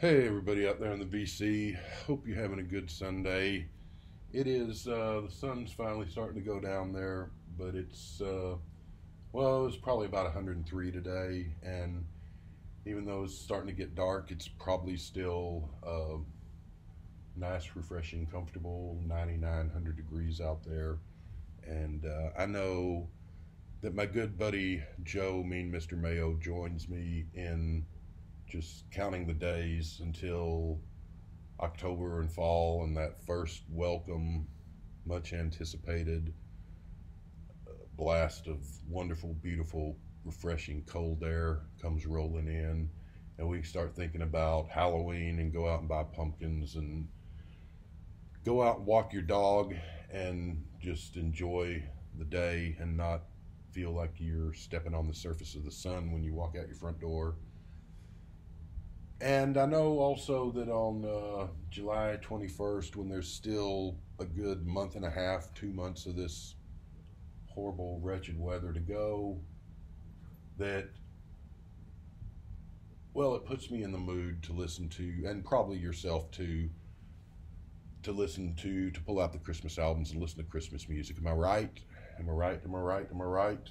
Hey everybody out there in the VC, hope you're having a good Sunday. It is, the sun's finally starting to go down there, but well, it was probably about 103 today, and even though it's starting to get dark, it's probably still nice, refreshing, comfortable, 99, 100 degrees out there. And I know that my good buddy Joe, Mean Mr. Mayo, joins me in just counting the days until October and fall and that first welcome, much anticipated blast of wonderful, beautiful, refreshing cold air comes rolling in, and we start thinking about Halloween and go out and buy pumpkins and go out and walk your dog and just enjoy the day and not feel like you're stepping on the surface of the sun when you walk out your front door. And I know also that on July 21st, when there's still a good month and a half, 2 months of this horrible, wretched weather to go, that, well, it puts me in the mood to listen to, and probably yourself too, to pull out the Christmas albums and listen to Christmas music. Am I right? Am I right? Am I right? Am I right?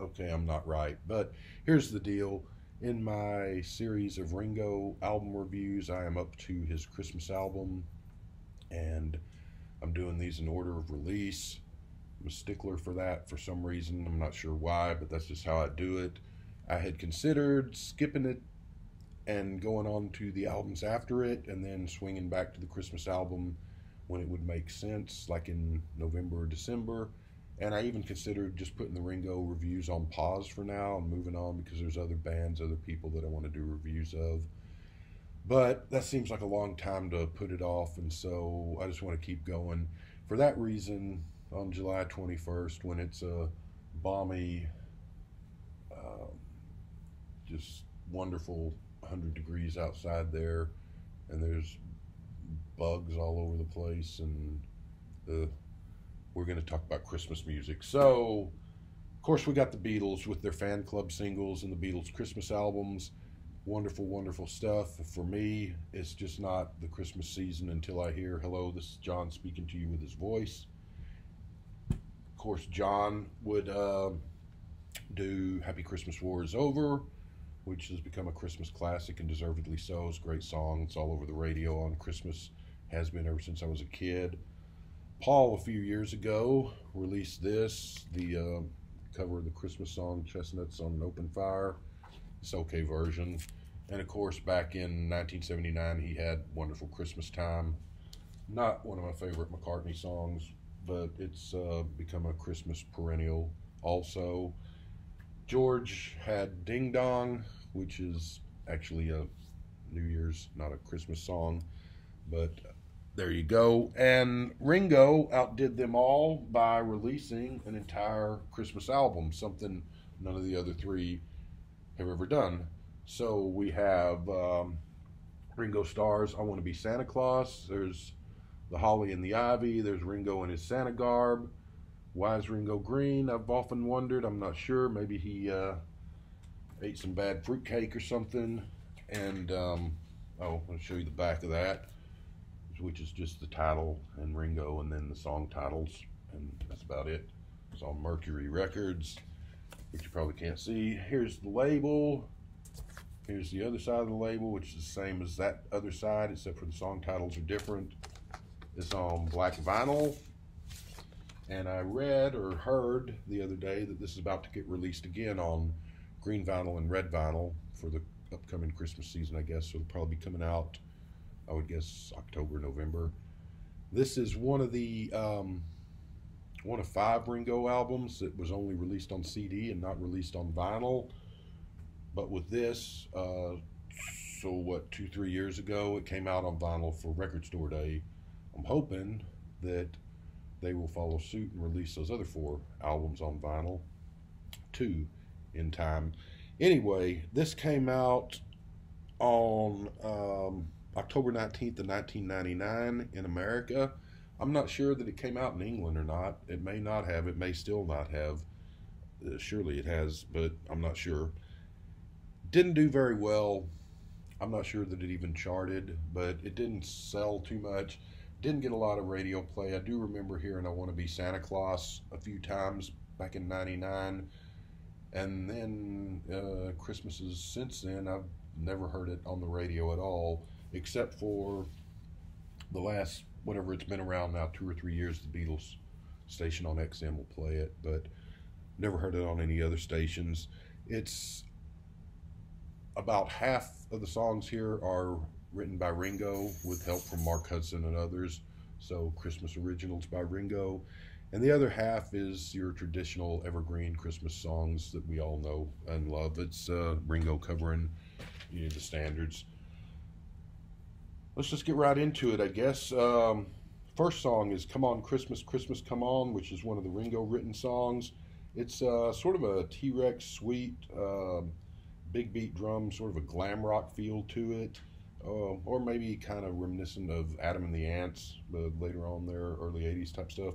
Okay, I'm not right. But here's the deal. In my series of Ringo album reviews, I am up to his Christmas album, and I'm doing these in order of release. I'm a stickler for that for some reason. I'm not sure why, but that's just how I do it. I had considered skipping it and going on to the albums after it, and then swinging back to the Christmas album when it would make sense, like in November or December. And I even considered just putting the Ringo reviews on pause for now and moving on, because there's other bands, other people that I want to do reviews of. But that seems like a long time to put it off, and so I just want to keep going. For that reason, on July 21st, when it's a balmy, just wonderful 100 degrees outside there, and there's bugs all over the place, and we're going to talk about Christmas music. So, of course, we got the Beatles with their fan club singles and the Beatles Christmas albums. Wonderful, wonderful stuff. For me, it's just not the Christmas season until I hear, hello, this is John speaking to you with his voice. Of course, John would do Happy Christmas War is Over, which has become a Christmas classic, and deservedly so. It's a great song. It's all over the radio on Christmas. Has been ever since I was a kid. Paul, a few years ago, released this, the cover of the Christmas song Chestnuts on an Open Fire. It's okay version. And of course, back in 1979, he had Wonderful Christmas Time. Not one of my favorite McCartney songs, but it's become a Christmas perennial also. George had Ding Dong, which is actually a New Year's, not a Christmas song, but there you go. And Ringo outdid them all by releasing an entire Christmas album, something none of the other three have ever done. So we have Ringo stars I Want to Be Santa Claus. There's The Holly and the Ivy. There's Ringo in his Santa garb. Why is Ringo green? I've often wondered. I'm not sure. Maybe he ate some bad fruitcake or something. And, I'll show you the back of that, which is just the title and Ringo and then the song titles, and that's about it. It's on Mercury Records, which you probably can't see. Here's the label. Here's the other side of the label, which is the same as that other side, except for the song titles are different. It's on black vinyl, and I read or heard the other day that this is about to get released again on green vinyl and red vinyl for the upcoming Christmas season, I guess. So it'll probably be coming out, I would guess, October, November. This is one of 5 Ringo albums that was only released on CD and not released on vinyl. But with this, 2-3 years ago, it came out on vinyl for Record Store Day. I'm hoping that they will follow suit and release those other 4 albums on vinyl too in time. Anyway, this came out on October 19th of 1999 in America. I'm not sure that it came out in England or not. It may not have. It may still not have. Surely it has, but I'm not sure. Didn't do very well I'm not sure that it even charted, but it didn't sell too much. Didn't get a lot of radio play. I do remember hearing "I Want to Be Santa Claus" a few times back in '99, and then Christmases since then I've never heard it on the radio at all, except for the last whatever it's been around now 2 or 3 years. The Beatles station on XM will play it, but never heard it on any other stations. It's about half of the songs here are written by Ringo with help from Mark Hudson and others. So Christmas originals by Ringo. And the other half is your traditional evergreen Christmas songs that we all know and love. It's Ringo covering the standards. Let's just get right into it, I guess. First song is "Come On Christmas, Christmas Come On," which is one of the Ringo written songs. It's sort of a T-Rex sweet, big beat drum, sort of a glam rock feel to it, or maybe kind of reminiscent of Adam and the Ants, but later on their early '80s type stuff.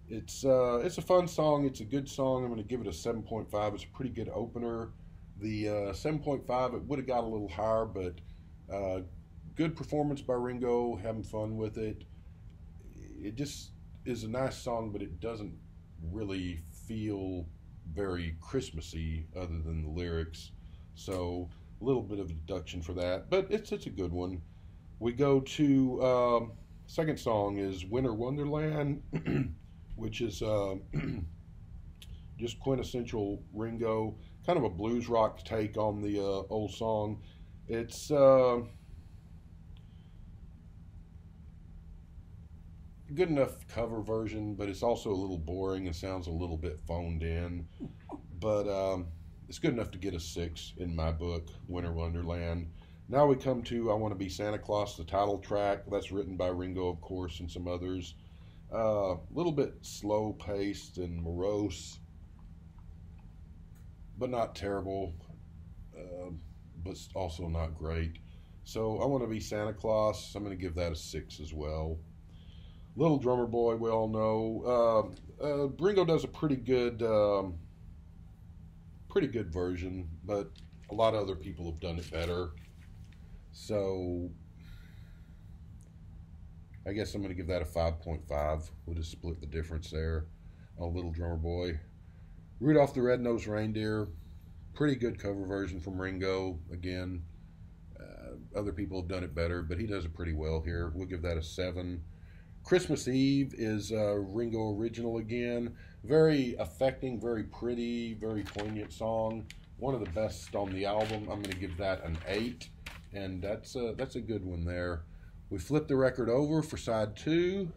It's a fun song. It's a good song. I'm going to give it a 7.5. It's a pretty good opener. The 7.5, it would have got a little higher, but good performance by Ringo, having fun with it. It just is a nice song, but it doesn't really feel very Christmassy other than the lyrics. So a little bit of a deduction for that, but it's a good one. We go to second song is "Winter Wonderland," which is just quintessential Ringo, kind of a blues rock take on the old song. It's good enough cover version, but it's also a little boring and sounds a little bit phoned in. But it's good enough to get a 6 in my book, Winter Wonderland. Now we come to "I Want to Be Santa Claus," the title track. That's written by Ringo, of course, and some others. A little bit slow paced and morose, but not terrible, but also not great. So "I Want to Be Santa Claus," I'm going to give that a 6 as well. "Little Drummer Boy," we all know. Ringo does a pretty good version, but a lot of other people have done it better. So I guess I'm going to give that a 5.5. We'll just split the difference there on "Little Drummer Boy." "Rudolph the Red-Nosed Reindeer," pretty good cover version from Ringo. Again, other people have done it better, but he does it pretty well here. We'll give that a 7. "Christmas Eve" is Ringo original again. Very affecting, very pretty, very poignant song. One of the best on the album. I'm going to give that an 8, and that's a good one there. We flip the record over for side 2.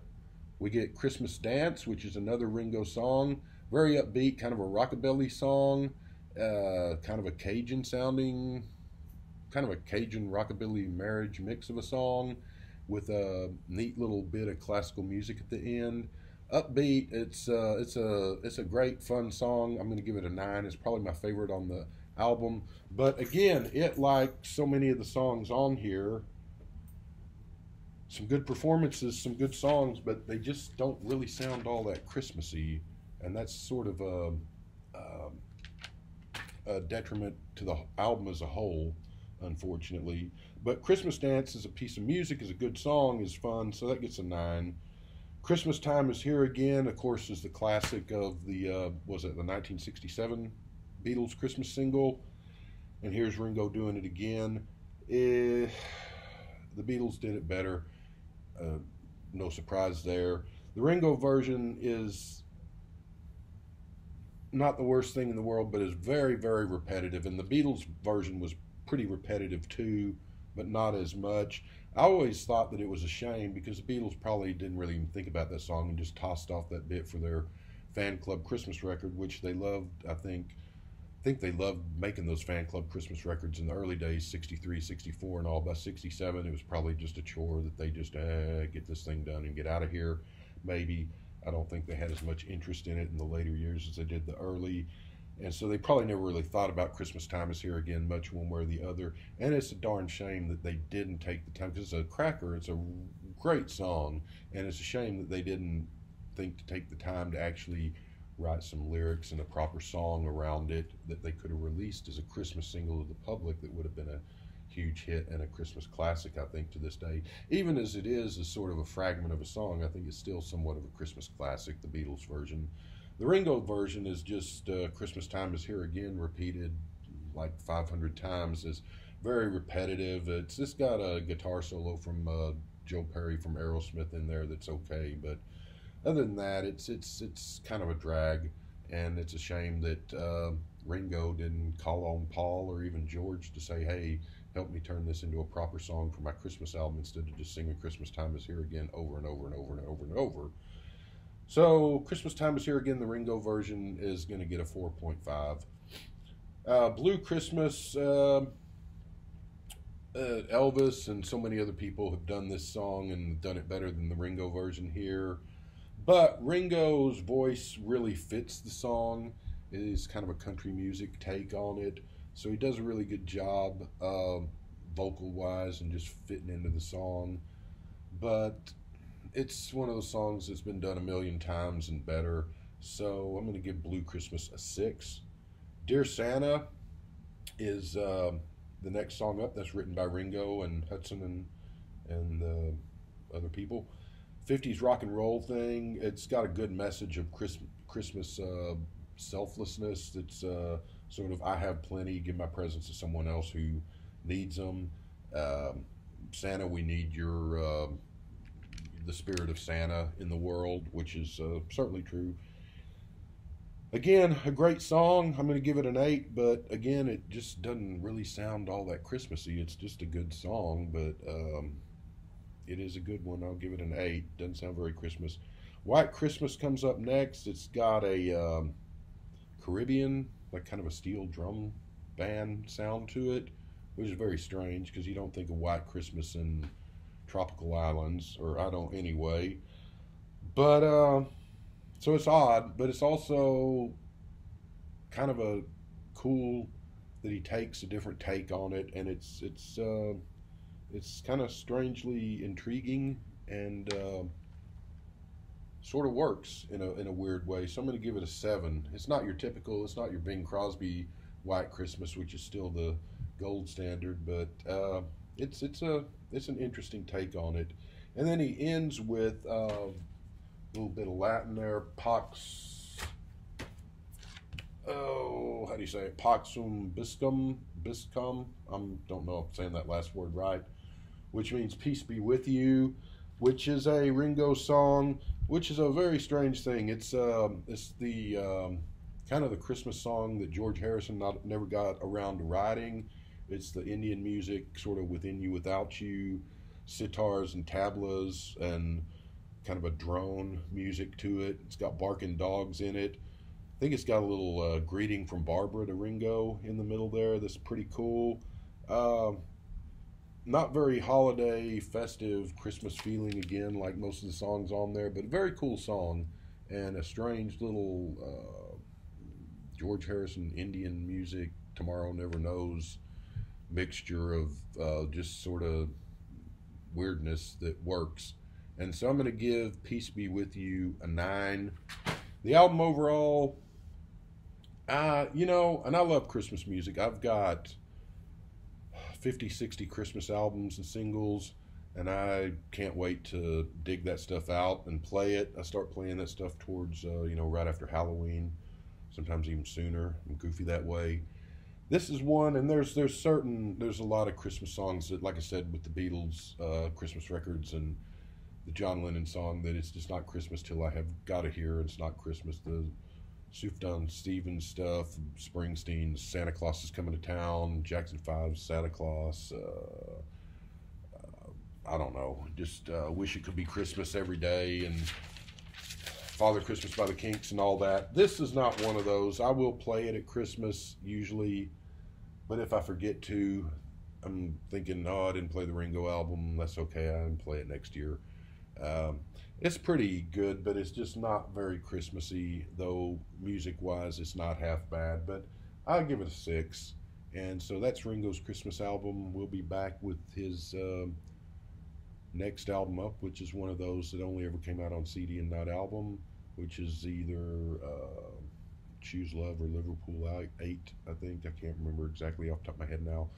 We get "Christmas Dance," which is another Ringo song. Very upbeat, kind of a rockabilly song, kind of a Cajun sounding, kind of a Cajun rockabilly marriage mix of a song, with a neat little bit of classical music at the end. Upbeat. It's a great fun song. I'm going to give it a 9. It's probably my favorite on the album. But again, it, like so many of the songs on here, some good performances, some good songs, but they just don't really sound all that Christmassy, and that's sort of a detriment to the album as a whole, unfortunately. But "Christmas Dance" is a piece of music, is a good song, is fun, so that gets a 9. "Christmas Time Is Here Again," of course, is the classic of the, was it the 1967 Beatles Christmas single? And here's Ringo doing it again. The Beatles did it better. No surprise there. The Ringo version is not the worst thing in the world, but is very, very repetitive. And the Beatles version was pretty repetitive too, but not as much. I always thought that it was a shame because the Beatles probably didn't really even think about that song and just tossed off that bit for their fan club Christmas record, which they loved. I think they loved making those fan club Christmas records in the early days, 63, 64 and all. By 67, it was probably just a chore that they just get this thing done and get out of here, maybe. I don't think they had as much interest in it in the later years as they did the early. And so they probably never really thought about "Christmas Time Is Here Again" much one way or the other. And it's a darn shame that they didn't take the time, because it's a cracker. It's a great song. And it's a shame that they didn't think to take the time to actually write some lyrics and a proper song around it that they could have released as a Christmas single to the public. That would have been a huge hit and a Christmas classic, I think, to this day. Even as it is sort of a fragment of a song, I think it's still somewhat of a Christmas classic, the Beatles version. The Ringo version is just Christmas Time Is Here Again, repeated like 500 times. It's very repetitive. It's just got a guitar solo from Joe Perry from Aerosmith in there that's okay, but other than that, it's kind of a drag, and it's a shame that Ringo didn't call on Paul or even George to say, "Hey, help me turn this into a proper song for my Christmas album," instead of just singing "Christmas Time Is Here Again" over and over and over and over and over. So, "Christmas Time Is Here Again," the Ringo version, is going to get a 4.5. "Blue Christmas." Elvis and so many other people have done this song and done it better than the Ringo version here. But Ringo's voice really fits the song. It is kind of a country music take on it. So he does a really good job vocal wise and just fitting into the song. But it's one of those songs that's been done a million times and better. So I'm going to give Blue Christmas a 6. Dear Santa is the next song up. That's written by Ringo and Hudson and other people. 50s rock and roll thing. It's got a good message of Christmas selflessness. It's sort of, I have plenty, give my presents to someone else who needs them. Santa, we need the spirit of Santa in the world, which is certainly true. Again, a great song. I'm going to give it an 8, but again, it just doesn't really sound all that Christmassy. It's just a good song, but it is a good one. I'll give it an 8. Doesn't sound very Christmas. White Christmas comes up next. It's got a Caribbean, like kind of a steel drum band sound to it, which is very strange because you don't think of White Christmas in tropical islands, or I don't anyway. But so it's odd, but it's also kind of a cool that he takes a different take on it, and it's kind of strangely intriguing and sort of works in a weird way. So I'm going to give it a 7. It's not your typical. It's not your Bing Crosby White Christmas, which is still the gold standard, but it's an interesting take on it. And then he ends with a little bit of Latin there. Pax. Oh, how do you say it? Paxum biscum. I don't know if I'm saying that last word right, which means peace be with you, which is a Ringo song, which is a very strange thing. It's the kind of the Christmas song that George Harrison never got around to writing. It's the Indian music, sort of within you, without you, sitars and tablas, and kind of a drone music to it. It's got barking dogs in it. I think it's got a little greeting from Barbara to Ringo in the middle there. That's pretty cool. Not very holiday, festive, Christmas feeling again, like most of the songs on there, but a very cool song and a strange little George Harrison Indian music, Tomorrow Never Knows mixture of just sort of weirdness that works. And so I'm going to give Peace Be With You a 9. The album overall, and I love Christmas music. I've got 50, 60 Christmas albums and singles, and I can't wait to dig that stuff out and play it. I start playing that stuff towards, right after Halloween, sometimes even sooner. I'm goofy that way. This is one, and there's a lot of Christmas songs that, like I said, with the Beatles Christmas records and the John Lennon song, that it's just not Christmas till I have got to hear. It's not Christmas. The Sufjan Stevens stuff, Springsteen's Santa Claus is Coming to Town, Jackson 5's Santa Claus. I don't know. Just Wish It Could Be Christmas every day, and Father Christmas by the Kinks and all that. This is not one of those. I will play it at Christmas usually, but if I forget to, I'm thinking, I didn't play the Ringo album. That's okay. I can play it next year. It's pretty good, but it's just not very Christmassy, though music-wise it's not half bad, but I'll give it a 6. And so that's Ringo's Christmas album. We'll be back with his next album up, which is one of those that only ever came out on CD and not album, which is either Choose Love or Liverpool 8, I think. I can't remember exactly off the top of my head now.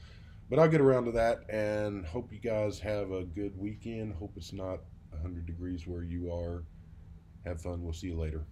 But I'll get around to that, and hope you guys have a good weekend. Hope it's not 100 degrees where you are. Have fun. We'll see you later.